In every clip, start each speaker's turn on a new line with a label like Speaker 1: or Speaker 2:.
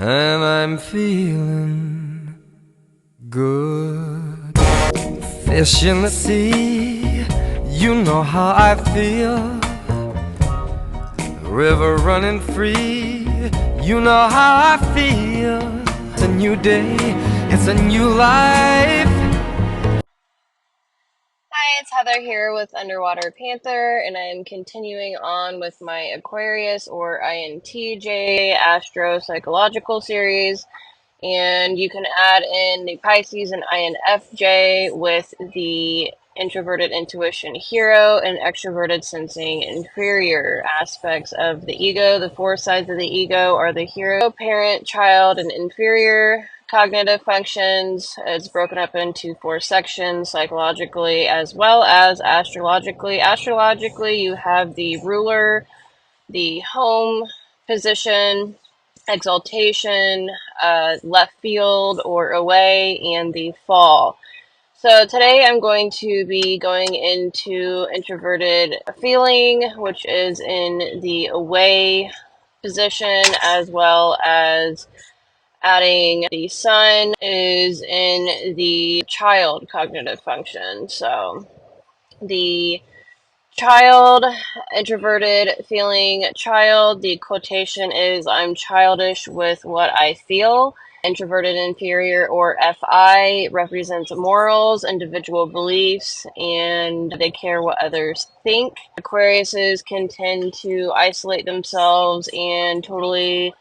Speaker 1: and I'm feeling good. Fish in the sea, you know how I feel. River running free, you know how I feel. It's a new day, it's a new life.
Speaker 2: Hi, it's Heather here with Underwater Panther, and I'm continuing on with my Aquarius or INTJ Astro-Psychological series. And you can add in the Pisces and INFJ with the introverted intuition hero and extroverted sensing inferior aspects of the ego. The four sides of the ego are the hero, parent, child, and inferior. Cognitive functions, it's broken up into four sections psychologically as well as astrologically. Astrologically, you have the ruler, the home position, exaltation, left field or away, and the fall. So today I'm going to be going into introverted feeling, which is in the away position, as well as adding the sun is in the child cognitive function. So the child, introverted feeling child, the quotation is I'm childish with what I feel. Introverted inferior or FI represents morals, individual beliefs, and they care what others think. Aquariuses can tend to isolate themselves and totally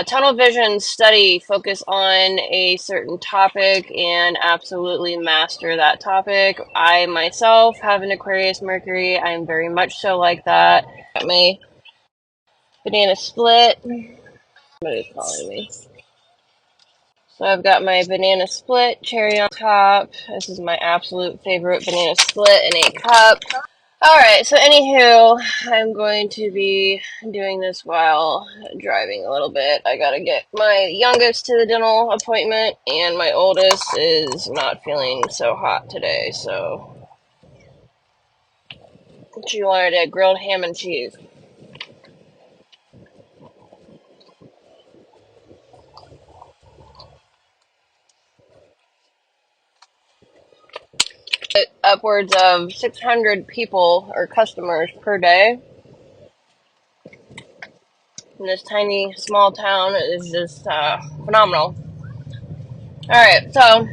Speaker 2: tunnel vision, study, focus on a certain topic, and absolutely master that topic. I myself have an Aquarius Mercury. I am very much so like that. Got my banana split. Somebody's calling me. So I've got my banana split, cherry on top. This is my absolute favorite banana split in a cup. Alright, so anywho, I'm going to be doing this while driving a little bit. I gotta get my youngest to the dental appointment, and my oldest is not feeling so hot today, so she wanted a grilled ham and cheese. Upwards of 600 people or customers per day in this tiny, small town is just phenomenal. Alright, so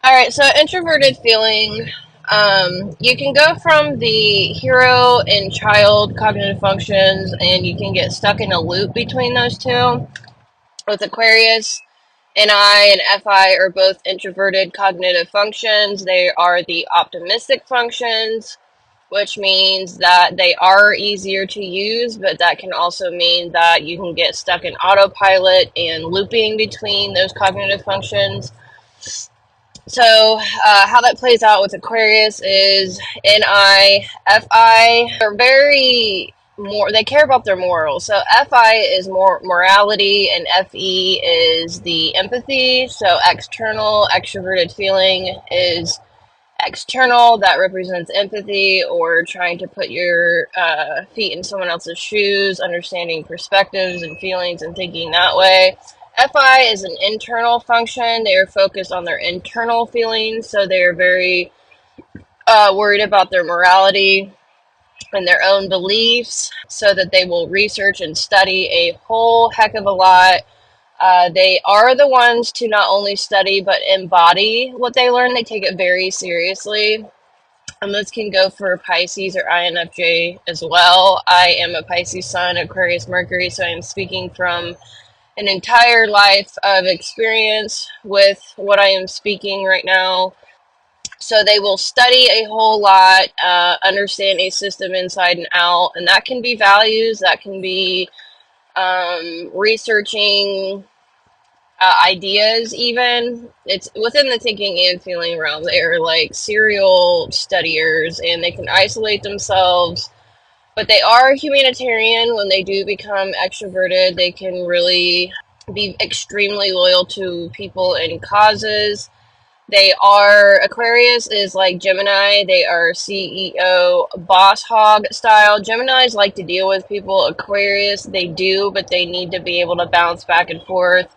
Speaker 2: Alright, so introverted feeling. You can go from the hero and child cognitive functions, and you can get stuck in a loop between those two. With Aquarius, NI and FI are both introverted cognitive functions. They are the optimistic functions, which means that they are easier to use, but that can also mean that you can get stuck in autopilot and looping between those cognitive functions. So, how that plays out with Aquarius is NI, FI are very more, they care about their morals. So, FI is more morality, and FE is the empathy. So, external, extroverted feeling is external, that represents empathy or trying to put your feet in someone else's shoes, understanding perspectives and feelings and thinking that way. FI is an internal function. They are focused on their internal feelings, so they are very worried about their morality and their own beliefs, so that they will research and study a whole heck of a lot. They are the ones to not only study but embody what they learn. They take it very seriously. And this can go for Pisces or INFJ as well. I am a Pisces Sun, Aquarius Mercury, so I'm speaking from an entire life of experience with what I am speaking right now. So they will study a whole lot, understand a system inside and out, and that can be values, that can be researching ideas. Even it's within the thinking and feeling realm. They're like serial studiers, and they can isolate themselves, but they are humanitarian. When they do become extroverted, they can really be extremely loyal to people and causes. Aquarius is like Gemini. They are CEO, boss hog style. Geminis like to deal with people. Aquarius, they do, but they need to be able to bounce back and forth.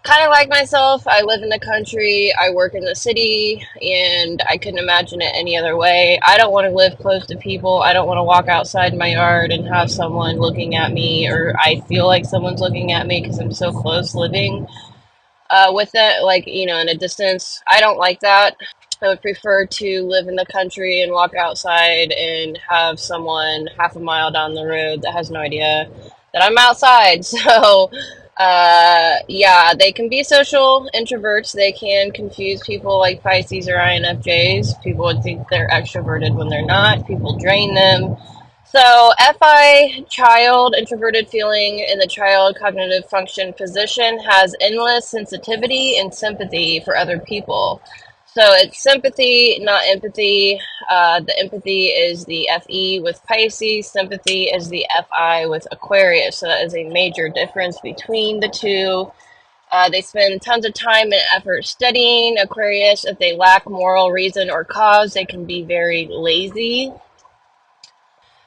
Speaker 2: Kind of like myself, I live in the country, I work in the city, and I couldn't imagine it any other way. I don't want to live close to people. I don't want to walk outside my yard and have someone looking at me, or I feel like someone's looking at me because I'm so close living with it, like, in a distance. I don't like that. I would prefer to live in the country and walk outside and have someone half a mile down the road that has no idea that I'm outside. So, yeah, they can be social introverts. They can confuse people like Pisces or INFJs. People would think they're extroverted when they're not. People drain them. So, FI, child, introverted feeling in the child cognitive function position, has endless sensitivity and sympathy for other people. So, it's sympathy, not empathy. The empathy is the FE with Pisces, sympathy is the FI with Aquarius. So, that is a major difference between the two. They spend tons of time and effort studying Aquarius. If they lack moral reason or cause, they can be very lazy.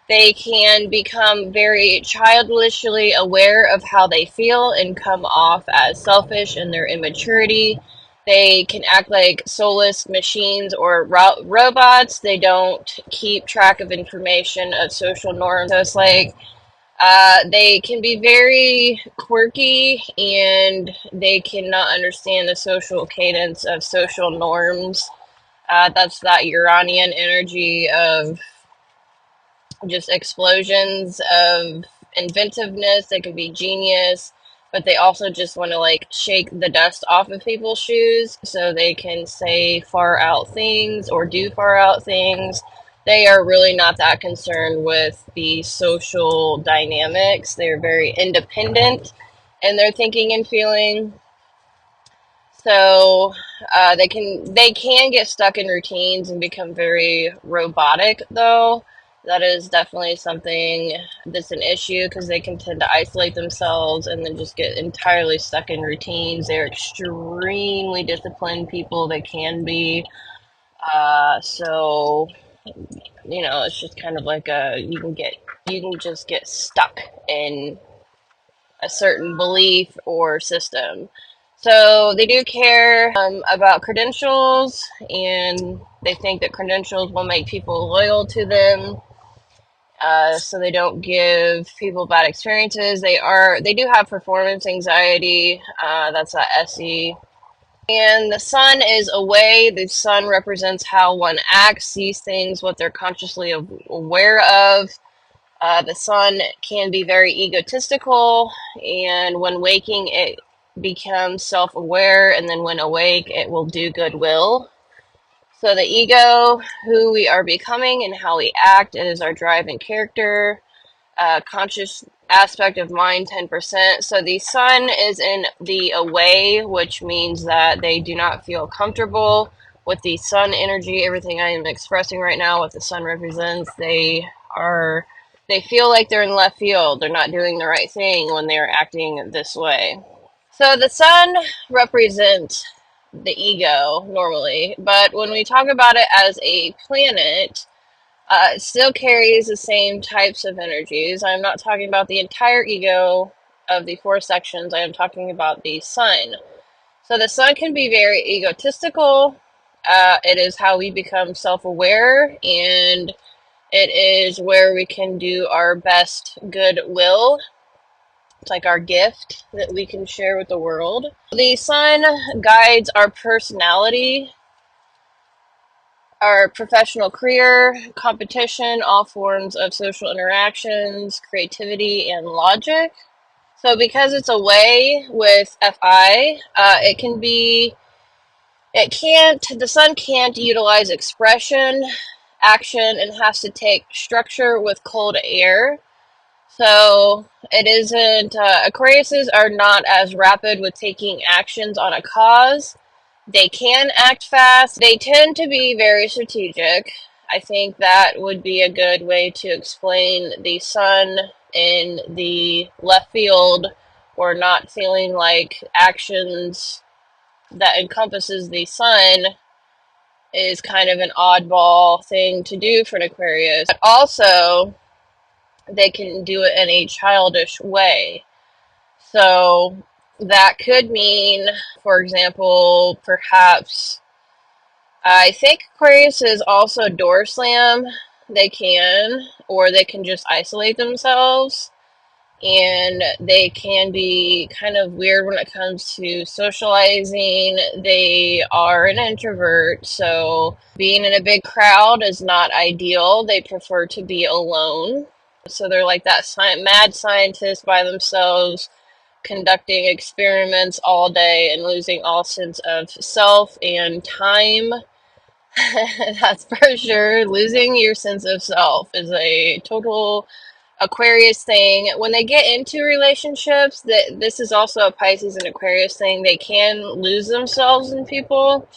Speaker 2: They can become very childishly aware of how they feel and come off as selfish in their immaturity. They can act like soulless machines or robots. They don't keep track of information of social norms. So it's like they can be very quirky and they cannot understand the social cadence of social norms. That's that Uranian energy of just explosions of inventiveness. They could be genius, but they also just want to like shake the dust off of people's shoes so they can say far out things or do far out things. They are really not that concerned with the social dynamics. They're very independent in their thinking and feeling. So they can get stuck in routines and become very robotic, though. That is definitely something that's an issue because they can tend to isolate themselves and then just get entirely stuck in routines. They're extremely disciplined people. They can be. So it's just kind of like you can just get stuck in a certain belief or system. So they do care about credentials, and they think that credentials will make people loyal to them. So they don't give people bad experiences. They do have performance anxiety. That's that SE. And the sun is away. The sun represents how one acts, sees things, what they're consciously aware of. The sun can be very egotistical, and when waking, it becomes self aware, and then when awake, it will do goodwill. So, the ego, who we are becoming and how we act, it is our drive and character. Conscious aspect of mind, 10%. So, the sun is in the away, which means that they do not feel comfortable with the sun energy. Everything I am expressing right now, what the sun represents, they feel like they're in left field. They're not doing the right thing when they're acting this way. So the sun represents the ego normally, but when we talk about it as a planet, it still carries the same types of energies. I'm not talking about the entire ego of the four sections. I am talking about the sun. So the sun can be very egotistical. It is how we become self-aware, and it is where we can do our best goodwill. It's like our gift that we can share with the world. The sun guides our personality, our professional career, competition, all forms of social interactions, creativity, and logic. So, because it's away with FI, the sun can't utilize expression, action, and has to take structure with cold air. So it isn't, Aquariuses are not as rapid with taking actions on a cause. They can act fast. They tend to be very strategic. I think that would be a good way to explain the sun in the left field, or not feeling like actions that encompasses the sun is kind of an oddball thing to do for an Aquarius. But also, they can do it in a childish way. So that could mean, for example, perhaps I think Aquarius is also door slam. They can, or they can just isolate themselves. And they can be kind of weird when it comes to socializing. They are an introvert, so being in a big crowd is not ideal. They prefer to be alone. So they're like that mad scientist by themselves, conducting experiments all day and losing all sense of self and time. That's for sure. Losing your sense of self is a total Aquarius thing. When they get into relationships, that this is also a Pisces and Aquarius thing. They can lose themselves in people.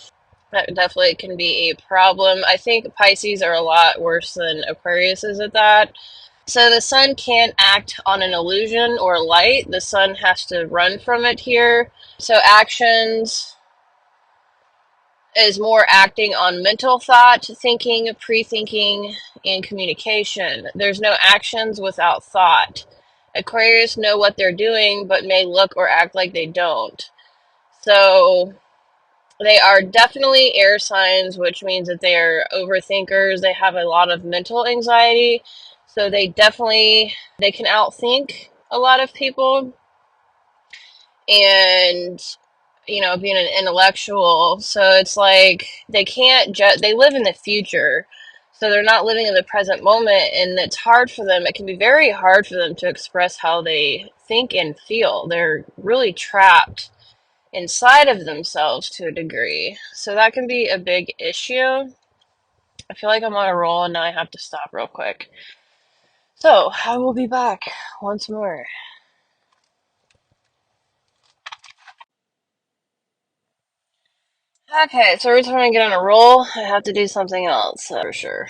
Speaker 2: That definitely can be a problem. I think Pisces are a lot worse than Aquarius is at that. So the sun can't act on an illusion or light. The sun has to run from it here. So actions is more acting on mental thought, thinking, pre-thinking, and communication. There's no actions without thought. Aquarius know what they're doing, but may look or act like they don't. So they are definitely air signs, which means that they are overthinkers. They have a lot of mental anxiety. So they can outthink a lot of people. And being an intellectual, so it's like they can't they live in the future, so they're not living in the present moment, and it's hard for them. It can be very hard for them to express how they think and feel. They're really trapped inside of themselves to a degree, so that can be a big issue. I feel like I'm on a roll and now I have to stop real quick, so I will be back once more. Okay, so every time I get on a roll, I have to do something else, for sure.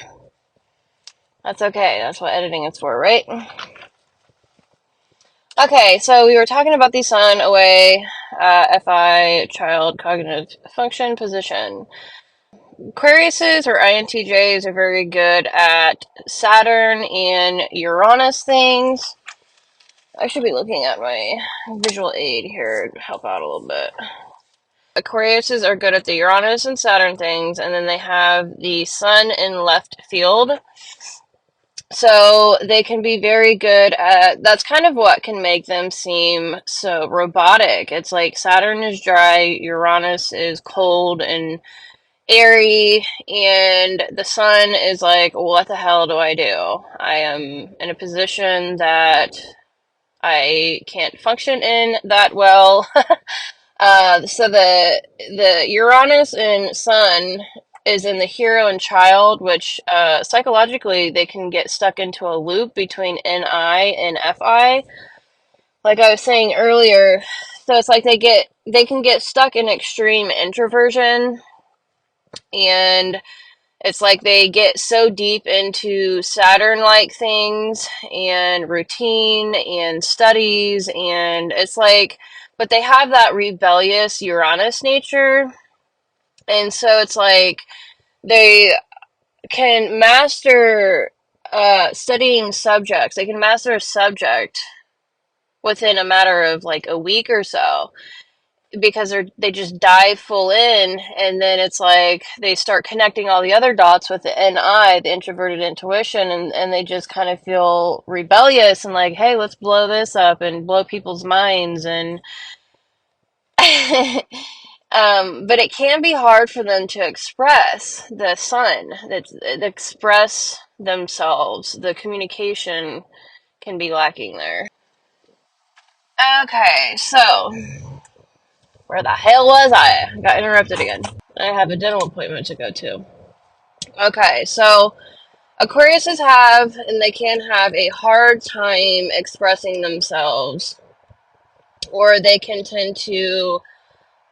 Speaker 2: That's okay. That's what editing is for, right? Okay, so we were talking about the sun away, FI, child, cognitive function, position. Aquariuses or INTJs are very good at Saturn and Uranus things. I should be looking at my visual aid here to help out a little bit. Aquariuses are good at the Uranus and Saturn things, and then they have the sun in left field. So they can be very good at, that's kind of what can make them seem so robotic. It's like Saturn is dry, Uranus is cold and airy, and the sun is like, what the hell do I do? I am in a position that I can't function in that well. So the Uranus and Sun is in the hero and child, which psychologically they can get stuck into a loop between NI and FI. Like I was saying earlier, so it's like they can get stuck in extreme introversion, and it's like they get so deep into Saturn like things and routine and studies, and it's like, but they have that rebellious Uranus nature. And so it's like they can master studying subjects. They can master a subject within a matter of like a week or so, because they just dive full in, and then it's like they start connecting all the other dots with the NI, the introverted intuition, and they just kind of feel rebellious and like, hey, let's blow this up and blow people's minds. And but it can be hard for them to express the sun, that express themselves. The communication can be lacking there. Okay, so where the hell was I? Got interrupted again. I have a dental appointment to go to. Okay, so Aquariuses have, and they can have, a hard time expressing themselves, or they can tend to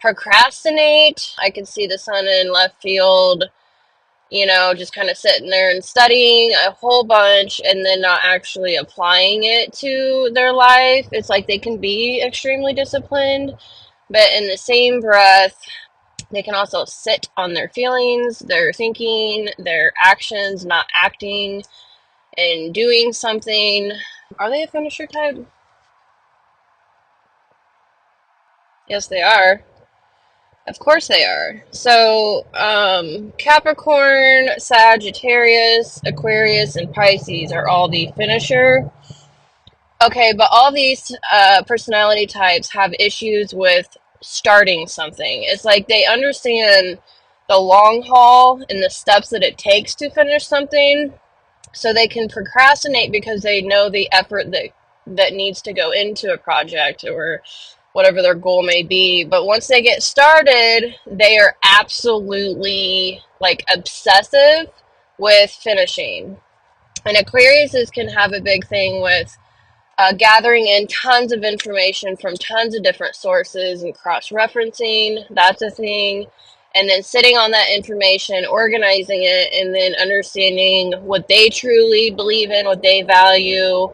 Speaker 2: procrastinate. I can see the sun in left field, just kind of sitting there and studying a whole bunch and then not actually applying it to their life. It's like they can be extremely disciplined, but in the same breath, They can also sit on their feelings, their thinking, their actions, not acting and doing something. Are they a finisher type? Yes, they are. Of course they are. So, Capricorn, Sagittarius, Aquarius, and Pisces are all the finisher. Okay, but all these personality types have issues with starting something. It's like they understand the long haul and the steps that it takes to finish something, so they can procrastinate because they know the effort that needs to go into a project or whatever their goal may be. But once they get started, they are absolutely like obsessive with finishing. And Aquariuses can have a big thing with gathering in tons of information from tons of different sources and cross-referencing. That's a thing. And then sitting on that information, organizing it, and then understanding what they truly believe in, what they value,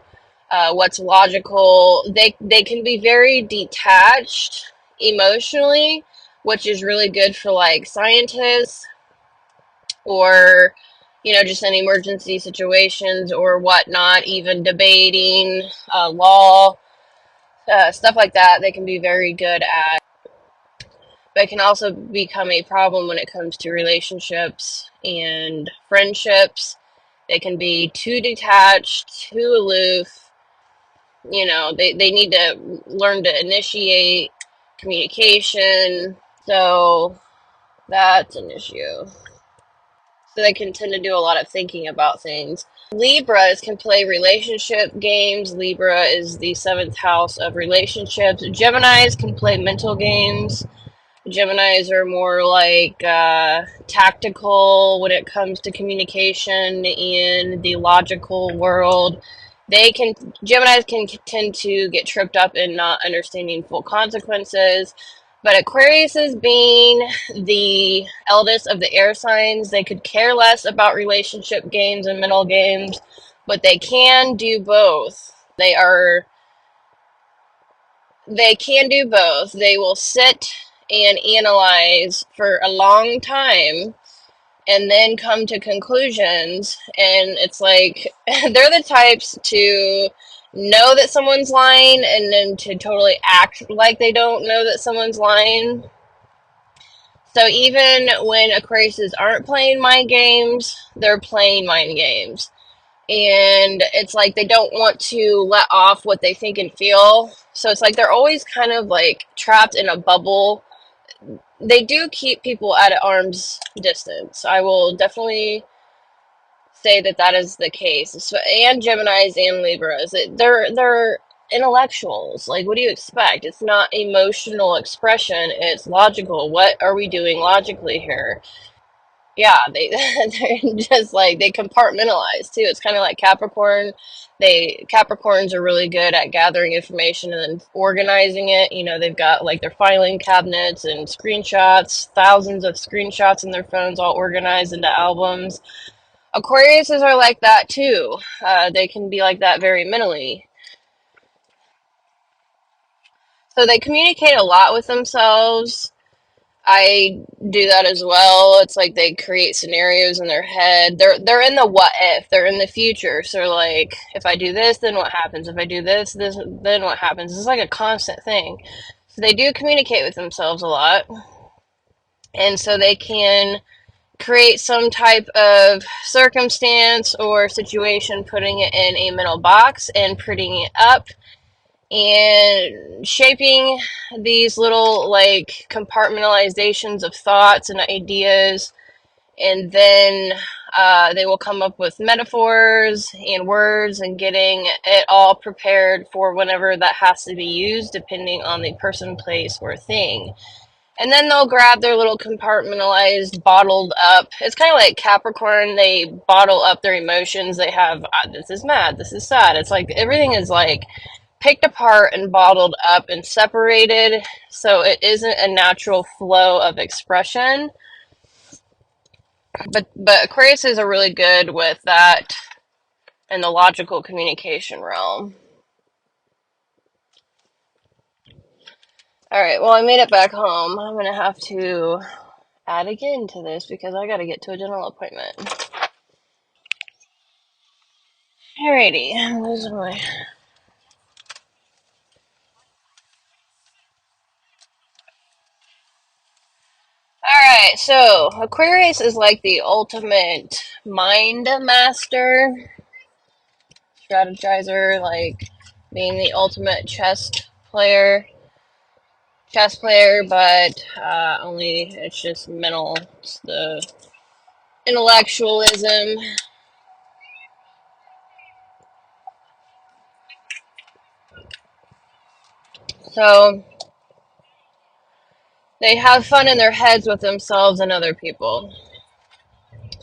Speaker 2: what's logical. They can be very detached emotionally, which is really good for like scientists or just in emergency situations or whatnot, even debating law, stuff like that. They can be very good at, but it can also become a problem when it comes to relationships and friendships. They can be too detached, too aloof. They need to learn to initiate communication. So that's an issue. So they can tend to do a lot of thinking about things. Libras can play relationship games. Libra is the seventh house of relationships. Geminis can play mental games. Geminis are more like tactical when it comes to communication in the logical world. Geminis can tend to get tripped up in not understanding full consequences. But Aquarius is being the eldest of the air signs. They could care less about relationship games and mental games, but they can do both. They can do both. They will sit and analyze for a long time and then come to conclusions. And it's like they're the types to know that someone's lying and then to totally act like they don't know that someone's lying. So even when Aquariuses aren't playing mind games, they're playing mind games. And it's like they don't want to let off what they think and feel. So it's like they're always kind of like trapped in a bubble. They do keep people at arm's distance. I will definitely say that that is the case. So, and Geminis and Libras, they're intellectuals. Like, what do you expect? It's not emotional expression. It's logical. What are we doing logically here? Yeah, they're just like they compartmentalize too. It's kind of like Capricorn. Capricorns are really good at gathering information and then organizing it. They've got like their filing cabinets and screenshots, thousands of screenshots in their phones, all organized into albums. Aquariuses are like that too. They can be like that very mentally. So they communicate a lot with themselves. I do that as well. It's like they create scenarios in their head. They're in the what if. They're in the future. So like, if I do this, then what happens? If I do this, then what happens? It's like a constant thing. So they do communicate with themselves a lot, and so they can create some type of circumstance or situation, putting it in a mental box and putting it up and shaping these little like compartmentalizations of thoughts and ideas, and then they will come up with metaphors and words and getting it all prepared for whenever that has to be used depending on the person, place, or thing. And then they'll grab their little compartmentalized, bottled up. It's kind of like Capricorn. They bottle up their emotions. They have, this is mad, this is sad. It's like everything is like picked apart and bottled up and separated, so it isn't a natural flow of expression. But Aquariuses are really good with that in the logical communication realm. All right, well, I made it back home. I'm gonna have to add again to this because I gotta get to a dental appointment. Alrighty, I'm losing my... Alright, so Aquarius is like the ultimate mind master, strategizer, like being the ultimate chess player, but only it's just mental. It's the intellectualism. So they have fun in their heads with themselves and other people.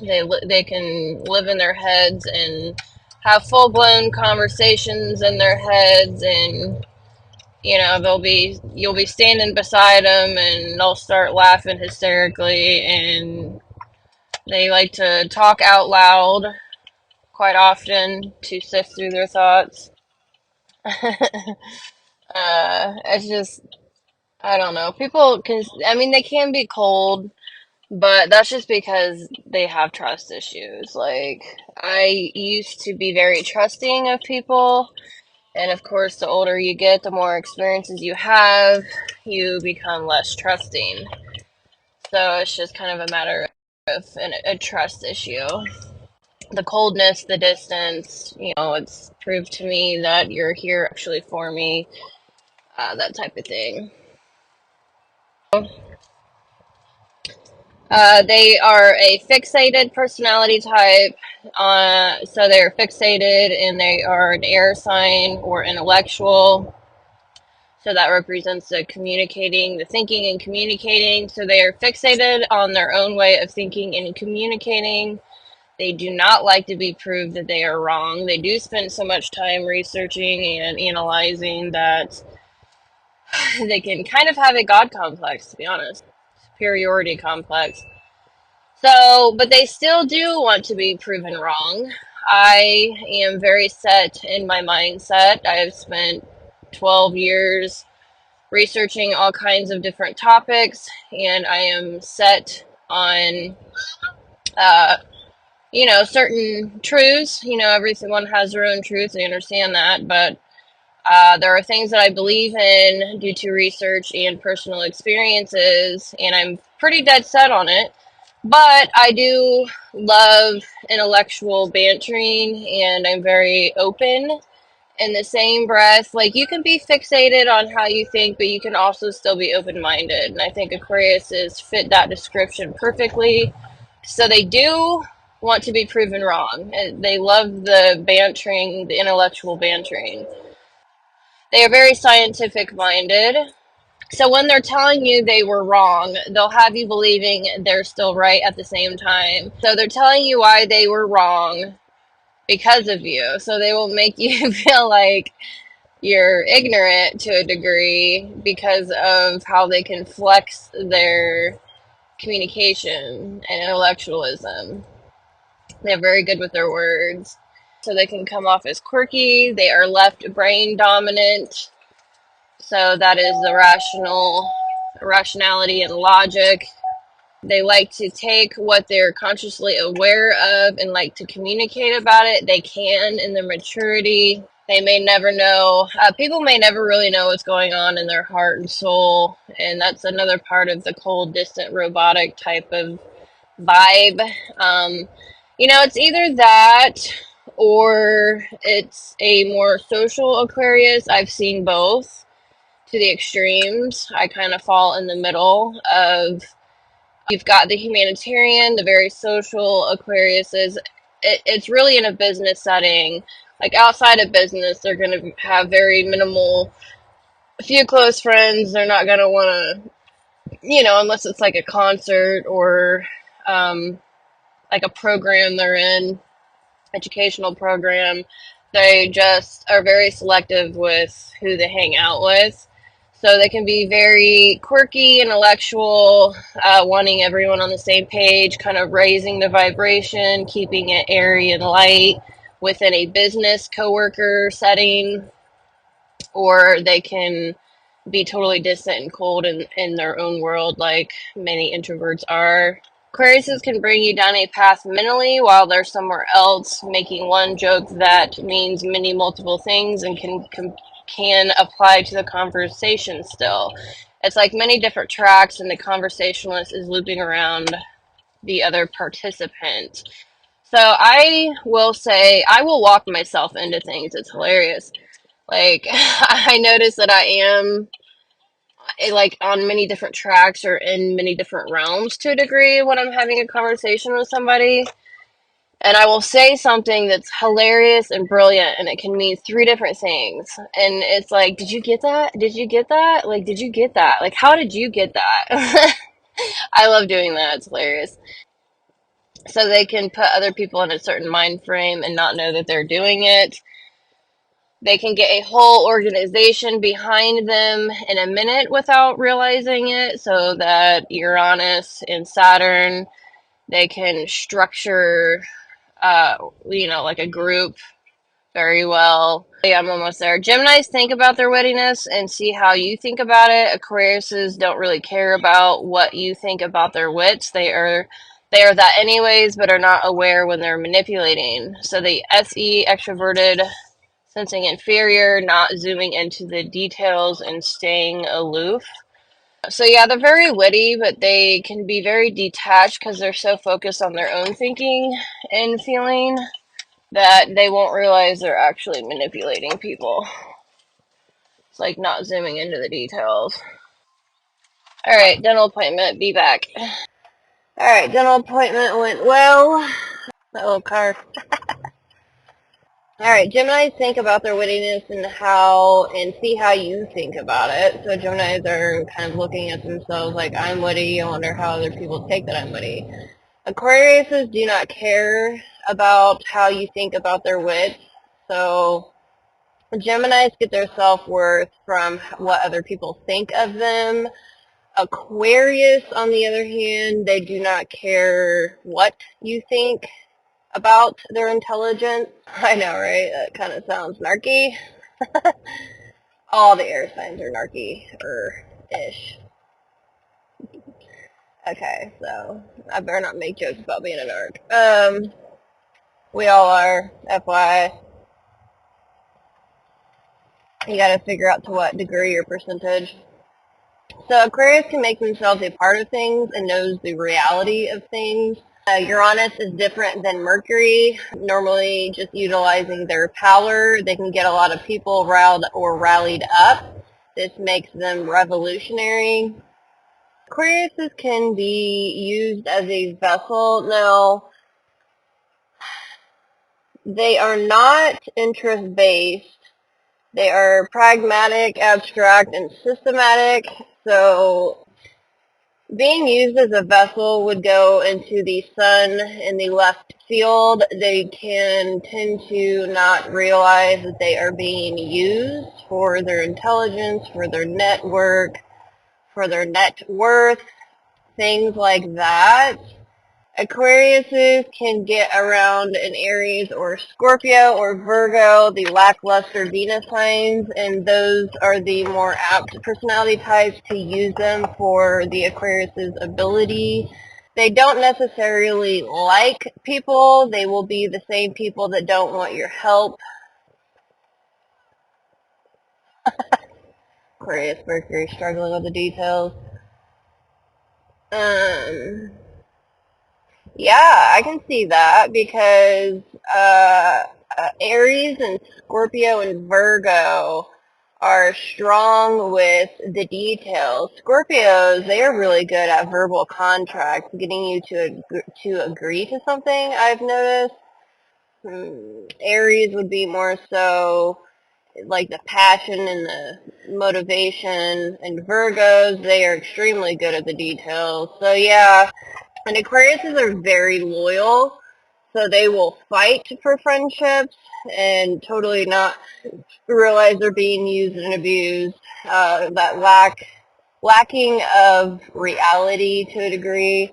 Speaker 2: They can live in their heads and have full blown conversations in their heads, and you know you'll be standing beside them and they'll start laughing hysterically, and they like to talk out loud quite often to sift through their thoughts. It's just, I don't know. People can, I mean, they can be cold, but that's just because they have trust issues. Like, I used to be very trusting of people, and of course, the older you get, the more experiences you have, you become less trusting. So it's just kind of a matter of a trust issue. The coldness, the distance, you know, it's proved to me that you're here actually for me, that type of thing. They are a fixated personality type, so they're fixated and they are an air sign or intellectual. So that represents the communicating, the thinking and communicating. So they are fixated on their own way of thinking and communicating. They do not like to be proved that they are wrong. They do spend so much time researching and analyzing that they can kind of have a God complex, to be honest, superiority complex. So, but they still do want to be proven wrong. I am very set in my mindset. I have spent 12 years researching all kinds of different topics, and I am set on, uh, you know, certain truths. You know, everyone has their own truths. I understand that, but there are things that I believe in due to research and personal experiences, and I'm pretty dead set on it. But I do love intellectual bantering, and I'm very open in the same breath. Like, you can be fixated on how you think, but you can also still be open minded. And I think Aquarius is fit that description perfectly. So they do want to be proven wrong. They love the bantering, the intellectual bantering. They are very scientific minded. So when they're telling you they were wrong, they'll have you believing they're still right at the same time. So they're telling you why they were wrong because of you. So they will make you feel like you're ignorant to a degree because of how they can flex their communication and intellectualism. They're very good with their words. So they can come off as quirky. They are left brain dominant. So that is the rationality and logic. They like to take what they're consciously aware of and like to communicate about it. They can in their maturity. They may never know. People may never really know what's going on in their heart and soul. And that's another part of the cold, distant, robotic type of vibe. You know, it's either that or it's a more social Aquarius. I've seen both to the extremes. I kind of fall in the middle of, you've got the humanitarian, the very social Aquariuses. It's really in a business setting. Like, outside of business, they're going to have very minimal, a few close friends. They're not going to want to, you know, unless it's like a concert or like a program they're in, educational program. They just are very selective with who they hang out with. So they can be very quirky, intellectual, wanting everyone on the same page, kind of raising the vibration, keeping it airy and light within a business coworker setting. Or they can be totally distant and cold in their own world, like many introverts are. Aquariuses can bring you down a path mentally while they're somewhere else, making one joke that means many multiple things and can apply to the conversation still. It's like many different tracks, and the conversationalist is looping around the other participant. So I will say I will walk myself into things. It's hilarious. Like I notice that I am like on many different tracks or in many different realms to a degree when I'm having a conversation with somebody. And I will say something that's hilarious and brilliant, and it can mean three different things. And it's like, did you get that? Did you get that? Like, did you get that? Like, how did you get that? I love doing that. It's hilarious. So they can put other people in a certain mind frame and not know that they're doing it. They can get a whole organization behind them in a minute without realizing it, so that Uranus and Saturn, they can structure, like a group very well. Yeah, I'm almost there. Geminis think about their wittiness and see how you think about it. Aquariuses don't really care about what you think about their wits. They are that anyways, but are not aware when they're manipulating. So the SE extroverted, sensing inferior, not zooming into the details and staying aloof. So yeah, they're very witty, but they can be very detached because they're so focused on their own thinking and feeling that they won't realize they're actually manipulating people. It's like not zooming into the details. Alright, dental appointment, be back. Alright, dental appointment went well. That little car. Alright, Geminis think about their wittiness and see how you think about it. So Geminis are kind of looking at themselves like, I'm witty, I wonder how other people take that I'm witty. Aquariuses do not care about how you think about their wit. So Geminis get their self-worth from what other people think of them. Aquarius, on the other hand, they do not care what you think about their intelligence. I know, right? That kind of sounds narky. All the air signs are narky, or ish. Okay, so I better not make jokes about being a narc. We all are, FYI. You gotta figure out to what degree or percentage. So Aquarius can make themselves a part of things and knows the reality of things. Uranus is different than Mercury, normally just utilizing their power. They can get a lot of people riled or rallied up. This makes them revolutionary. Aquariuses can be used as a vessel. Now, they are not interest-based. They are pragmatic, abstract, and systematic. So being used as a vessel would go into the sun in the left field. They can tend to not realize that they are being used for their intelligence, for their network, for their net worth, things like that. Aquariuses can get around in Aries or Scorpio or Virgo, the lackluster Venus signs, and those are the more apt personality types to use them for the Aquarius's ability. They don't necessarily like people. They will be the same people that don't want your help. Aquarius, Mercury, struggling with the details. Yeah, I can see that because Aries and Scorpio and Virgo are strong with the details. Scorpios, they are really good at verbal contracts, getting you to agree to something, I've noticed. Aries would be more so like the passion and the motivation, and Virgos, they are extremely good at the details. So yeah, and Aquariuses are very loyal, so they will fight for friendships and totally not realize they're being used and abused. That lacking of reality to a degree,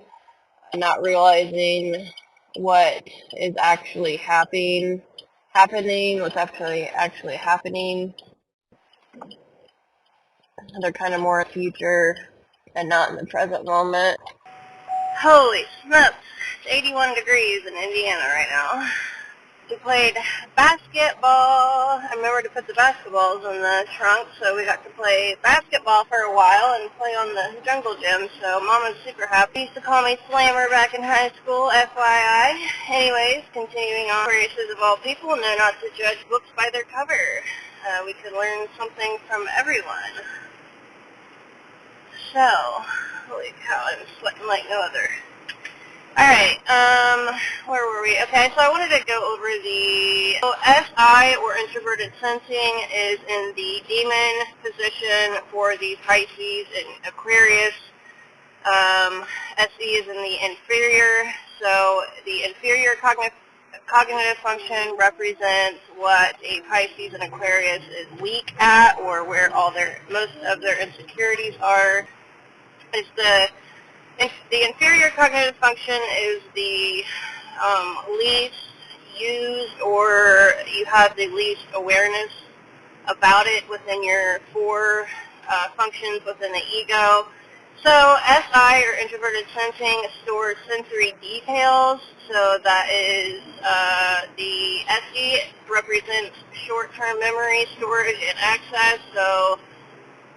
Speaker 2: not realizing what is actually happening, what's actually happening. They're kind of more future and not in the present moment. Holy smokes, it's 81 degrees in Indiana right now. We played basketball. I remember to put the basketballs in the trunk, so we got to play basketball for a while and play on the jungle gym, so Mom was super happy. Used to call me Slammer back in high school, FYI. Anyways, continuing on, Aquarius of all people know not to judge books by their cover. We could learn something from everyone. So, holy cow, I'm sweating like no other. Alright, where were we? Okay, so I wanted to go over so SI, or introverted sensing, is in the demon position for the Pisces and Aquarius. SE is in the inferior, so the inferior cognitive function represents what a Pisces and Aquarius is weak at, or where most of their insecurities are. The inferior cognitive function is the least used, or you have the least awareness about it within your four functions within the ego. So SI, or introverted sensing, stores sensory details. So that is the SE represents short-term memory, storage, and access. So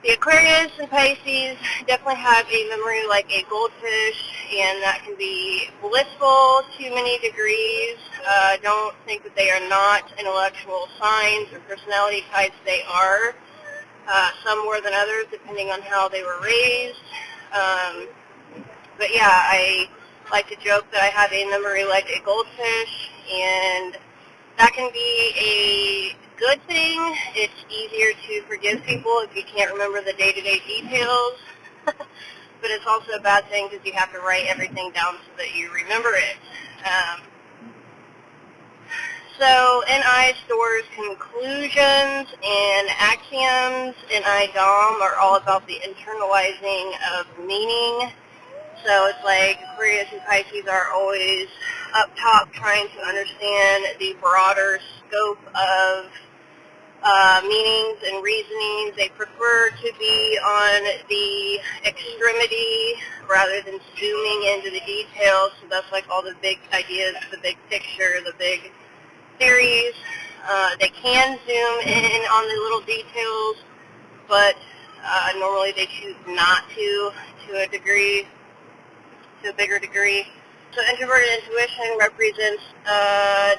Speaker 2: the Aquarius and Pisces definitely have a memory like a goldfish, and that can be blissful to many degrees. Don't think that they are not intellectual signs or personality types. They are, some more than others, depending on how they were raised. But yeah, I like to joke that I have a memory like a goldfish, and that can be a good thing. It's easier to forgive people if you can't remember the day-to-day details. But it's also a bad thing because you have to write everything down so that you remember it. So NI stores conclusions and axioms. NI Dom are all about the internalizing of meaning. So it's like Aquarius and Pisces are always up top trying to understand the broader scope of meanings and reasonings. They prefer to be on the extremity rather than zooming into the details. So that's like all the big ideas, the big picture, the big theories. They can zoom in on the little details, but normally they choose not to a degree, to a bigger degree. So introverted intuition represents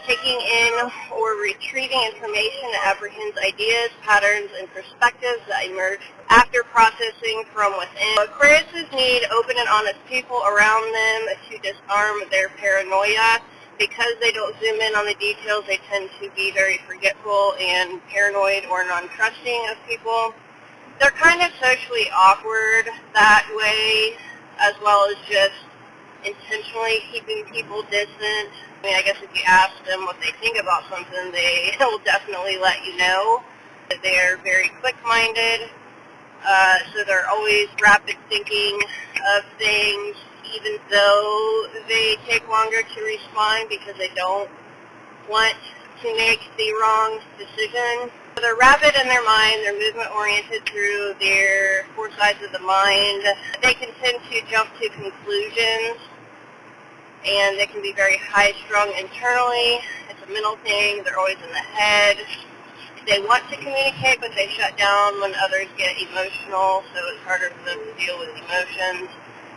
Speaker 2: taking in or retrieving information that apprehends ideas, patterns, and perspectives that emerge after processing from within. Aquariuses need open and honest people around them to disarm their paranoia. Because they don't zoom in on the details, they tend to be very forgetful and paranoid or non-trusting of people. They're kind of socially awkward that way, as well as just intentionally keeping people distant. I mean, I guess if you ask them what they think about something, they will definitely let you know. They're very quick-minded, so they're always rapid thinking of things, even though they take longer to respond because they don't want to make the wrong decision. So they're rapid in their mind, they're movement-oriented through their four sides of the mind. They can tend to jump to conclusions, and they can be very high-strung internally. It's a mental thing. They're always in the head. They want to communicate, but they shut down when others get emotional, so it's harder for them to deal with emotions.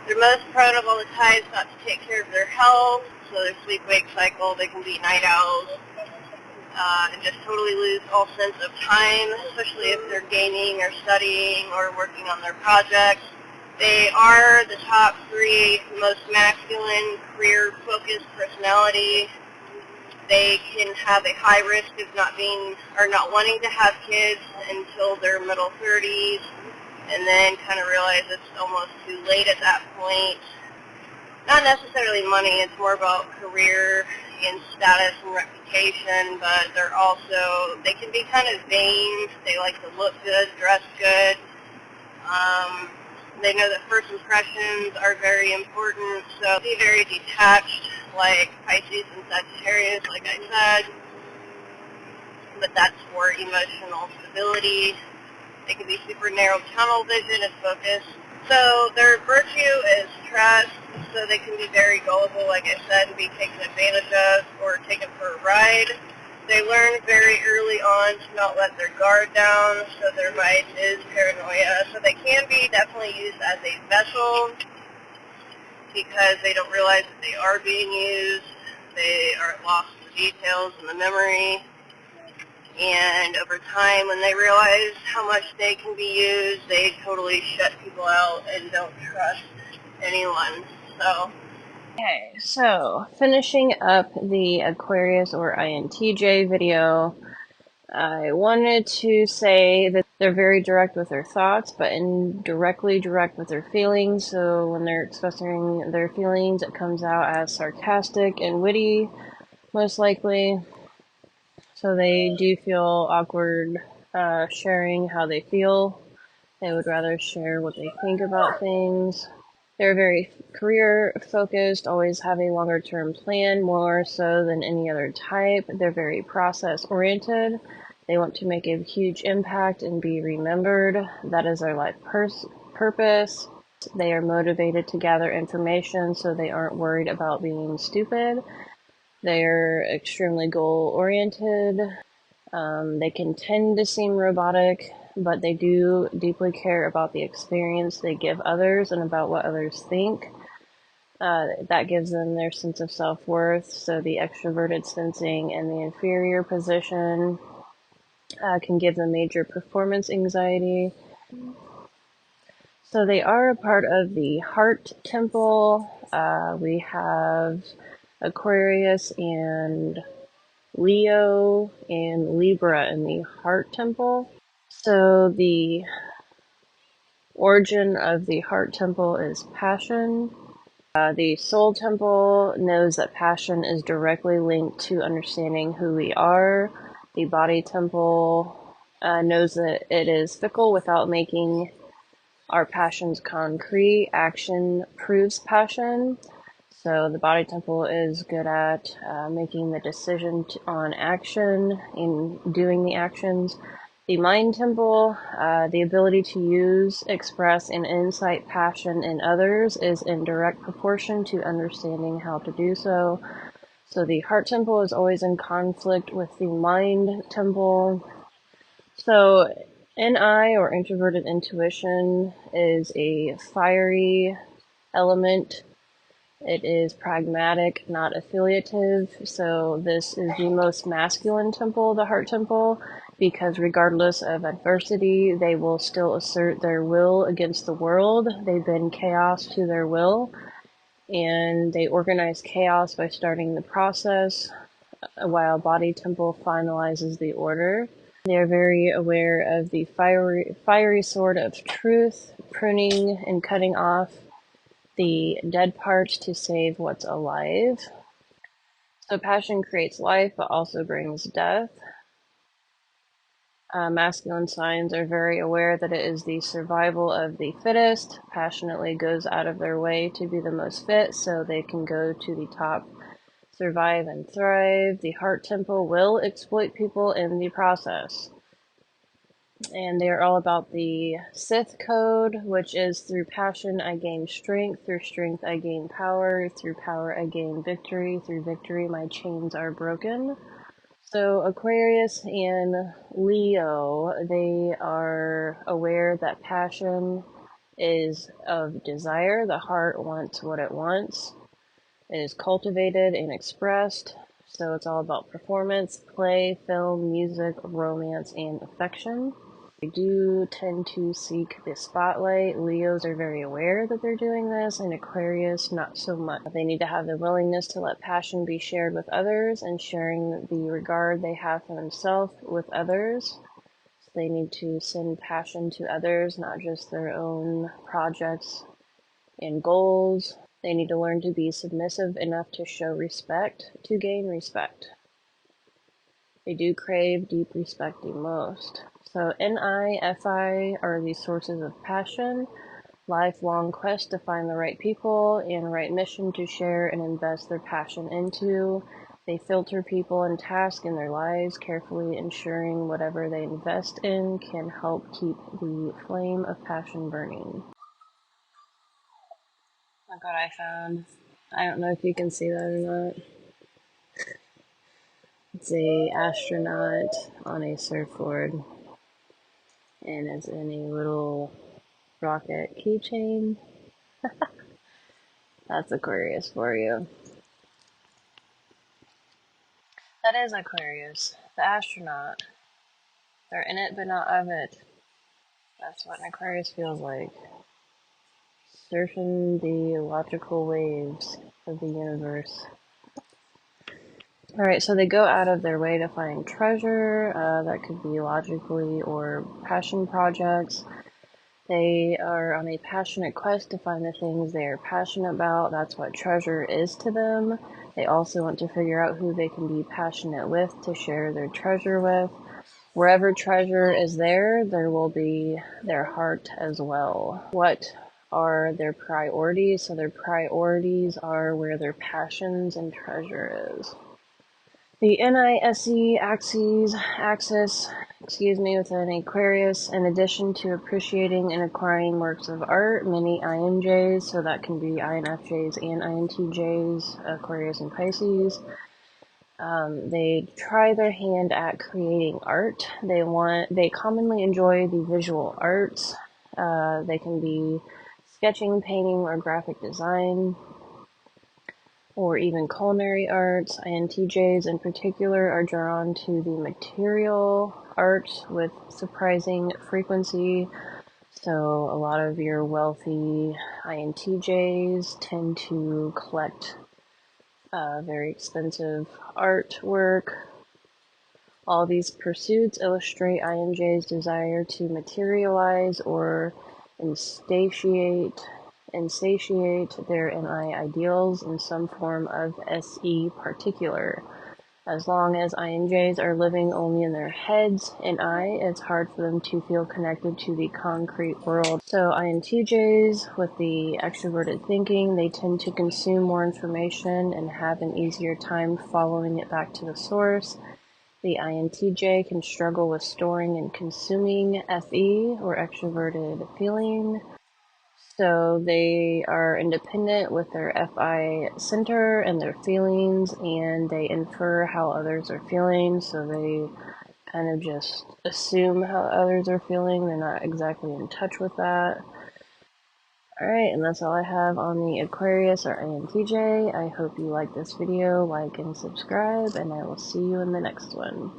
Speaker 2: They're most prone of all the types not to take care of their health, so their sleep-wake cycle, they can be night owls, and just totally lose all sense of time, especially if they're gaming or studying or working on their projects. They are the top 3 most masculine, career-focused personality. They can have a high risk of not wanting to have kids until their middle 30s, and then kind of realize it's almost too late at that point. Not necessarily money, it's more about career and status and reputation, but they can be kind of vain. They like to look good, dress good. They know that first impressions are very important, so be very detached, like Pisces and Sagittarius, like I said, but that's for emotional stability.
Speaker 3: They can be super narrow tunnel vision and focus. So their virtue is trust, so they can be very gullible, like I said, and be taken advantage of or taken for a ride. They learn very early on to not let their guard down, so their mind is paranoia. So they can be definitely used as a vessel because they don't realize that they are being used. They are lost in the details and the memory. And over time, when they realize how much they can be used, they totally shut people out and don't trust anyone. So,
Speaker 2: Okay, so finishing up the Aquarius or INTJ video, I wanted to say that they're very direct with their thoughts, but indirectly direct with their feelings. So when they're expressing their feelings, it comes out as sarcastic and witty, most likely. So they do feel awkward sharing how they feel. They would rather share what they think about things. They're very career focused, always have a longer term plan, more so than any other type. They're very process oriented. They want to make a huge impact and be remembered. That is their life purpose. They are motivated to gather information, so they aren't worried about being stupid. They're extremely goal oriented. They can tend to seem robotic, but they do deeply care about the experience they give others and about what others think. That gives them their sense of self-worth. So the extroverted sensing and the inferior position can give them major performance anxiety. So they are a part of the heart temple. We have Aquarius and Leo and Libra in the heart temple. So the origin of the heart temple is passion. The soul temple knows that passion is directly linked to understanding who we are. The body temple knows that it is fickle without making our passions concrete. Action proves passion. So the body temple is good at making the decision on action and doing the actions. The mind temple, the ability to use, express, and incite passion in others is in direct proportion to understanding how to do so. So the heart temple is always in conflict with the mind temple. So NI, or introverted intuition, is a fiery element. It is pragmatic, not affiliative. So this is the most masculine temple, the heart temple, because regardless of adversity, they will still assert their will against the world. They bend chaos to their will, and they organize chaos by starting the process, while body temple finalizes the order. They are very aware of the fiery sword of truth, pruning and cutting off the dead parts to save what's alive. So passion creates life, but also brings death. Masculine signs are very aware that it is the survival of the fittest, passionately goes out of their way to be the most fit so they can go to the top, survive and thrive. The heart temple will exploit people in the process. And they are all about the Sith code, which is through passion I gain strength, through strength I gain power, through power I gain victory, through victory my chains are broken. So Aquarius and Leo, they are aware that passion is of desire. The heart wants what it wants. It is cultivated and expressed. So it's all about performance, play, film, music, romance, and affection. They do tend to seek the spotlight. Leos are very aware that they're doing this, and Aquarius, not so much. They need to have the willingness to let passion be shared with others and sharing the regard they have for themselves with others. So they need to send passion to others, not just their own projects and goals. They need to learn to be submissive enough to show respect to gain respect. They do crave deep respect the most. So NI, FI are the sources of passion, lifelong quest to find the right people and right mission to share and invest their passion into. They filter people and tasks in their lives, carefully ensuring whatever they invest in can help keep the flame of passion burning. Look what I found. I don't know if you can see that or not. It's a astronaut on a surfboard, and it's in a little rocket keychain. That's Aquarius for you. That is Aquarius, the astronaut. They're in it but not of it. That's what an Aquarius feels like. Surfing the logical waves of the universe. Alright, so they go out of their way to find treasure. That could be logically or passion projects. They are on a passionate quest to find the things they are passionate about. That's what treasure is to them. They also want to figure out who they can be passionate with to share their treasure with. Wherever treasure is there, there will be their heart as well. What are their priorities? So their priorities are where their passions and treasure is. The NISE axis, within Aquarius, in addition to appreciating and acquiring works of art, many INJs, so that can be INFJs and INTJs, Aquarius and Pisces, they try their hand at creating art. They commonly enjoy the visual arts. They can be sketching, painting, or graphic design, or even culinary arts. INTJs in particular are drawn to the material arts with surprising frequency. So a lot of your wealthy INTJs tend to collect very expensive artwork. All these pursuits illustrate INJ's desire to materialize or insatiate their NI ideals in some form of SE particular. As long as INJs are living only in their heads and it's hard for them to feel connected to the concrete world. So INTJs with the extroverted thinking, they tend to consume more information and have an easier time following it back to the source. The INTJ can struggle with storing and consuming FE, or extroverted feeling. So they are independent with their FI center and their feelings, and they infer how others are feeling, so they kind of just assume how others are feeling. They're not exactly in touch with that. Alright, and that's all I have on the Aquarius or INTJ. I hope you like this video, like and subscribe, and I will see you in the next one.